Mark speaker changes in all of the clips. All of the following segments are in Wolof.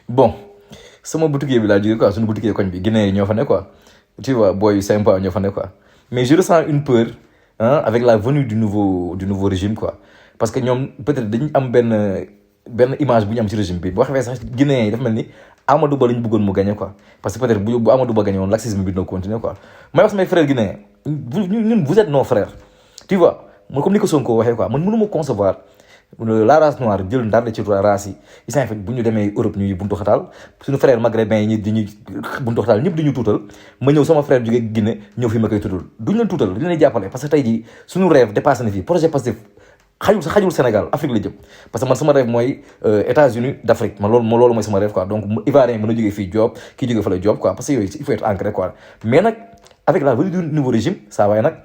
Speaker 1: bon sama boutique bi laa jógee quoi suñu boutique koñ bi Guinée ñoo fa ne quoi tu vois boy sympa ñoo fa ne quoi mais je ressens une peur hein, avec la venue du nouveau régime quoi parce que ñoom peut-être dañu am benn image bu ñu am ci régime bi boo xamee sax Guinéens yi dafa mel ni Amadou Ba lañ bëggoon mu gagné quoi parce que peut-être bu Amadou Ba gagné woon laxisme bi dina continuer quoi may wax samay frères guinéens ñun vous êtes nos frères tu vois man comme ni ko Sonko waxee quoi man mënu ma concevoir la race noire jël ndar ci race yi isaan fait bu ñu demee Europe ñuy buntu xataal suñu frère maghrébin yi di ñuy buntu xataal ñëpp di ñu tuutal ma ñëw sama frère jógee Guinée ñëw fi ma koy tuddal duñ leen tuutal dañ leen jàppale parce que tey jii suñu rêve dépassé na fii projet Pastef xajul Sénégal Afrique la jëm parce que man sama rêve mooy États-Unis d'Afrique man loolu mooy sama rêve quoi donc Ivoirien mën a jógee fii job kii jógee fa la job quoi parce que yooyu il faut être ancré quoi mais nag avec la venue du nouveau régime saa waaye nag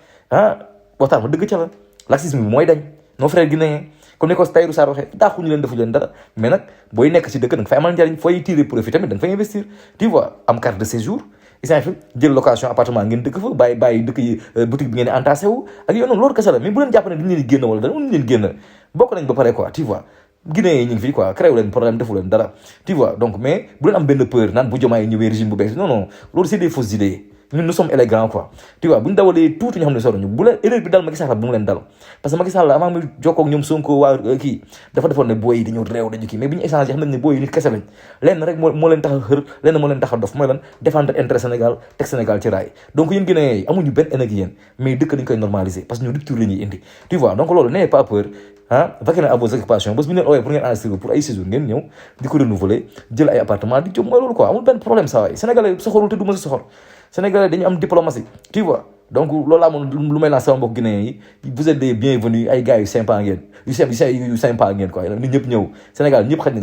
Speaker 1: waxtaan ma dëgg ca la laxisme bi mooy dañ nos frères guinéens comme ni ko Tahirou Sarr waxee daaxuñu leen defuñu leen dara mais nag booy nekk ci dëkk da nga fay amal njariñ fooy tirer profit tamit da nga fay investir tu vois am carte de séjour isaan fi jël location appartement ngeen dëkk fa bàyyi dëkk yi boutique bi ngeen di entassé wu ak yow noonu loolu kese la mais bu leen jàpp ne dañu leen di génn wala dara mënuñu leen génn bokk nañ ba pare quoi tu vois Guinée yi ñu ngi fii quoi créé wu leen problème defu leen dara tu vois donc mais bu leen am benn peur naan bu Diomaye ñëwee régime bu bees non non loolu c'est des fausses idées ñun nous sommes élégants quoi tu vois bu ñu dawalee tuuti ñu xam ne soroñu bu leen erreur bi dal Macky Sall bu mu leen dal parce que Macky Sall avant muy jokkoo ak ñoom Sonko waa kii dafa defoon ne booy yi dañu réew dañu kii mais bi ñu échangé xam nañ ne booy yi nit kese lañ lenn rek moo leen tax a xër lenn moo leen tax a dof mooy lan défendre intérêt Sénégal teg Sénégal ci raay donc yéen Guinéens yi amuñu benn énergie yéen mais dëkk dañ koy normaliser parce que ñu rupture la ñuy indi tu vois donc loolu n'ayez pas peur vaquer à vos occupations bés bu ñu leen ooyee pour ngeen enregistrer pour ay séjour ngeen ñëw di ko renouveler jël ay appartement di jóg mooy loolu quoi amul benn problème saa waay sénégalais soxorul te du ma si soxor sénégalais dañu am diplomatie tu vois donc loolu laa moom lu may lancer sama mbokk Guinéens yi vous êtes des bienvenus ay gars yu sympa ngeen yu sympa ngeen quoi nit ñëpp ñëw Sénégal ñëpp xaj nañ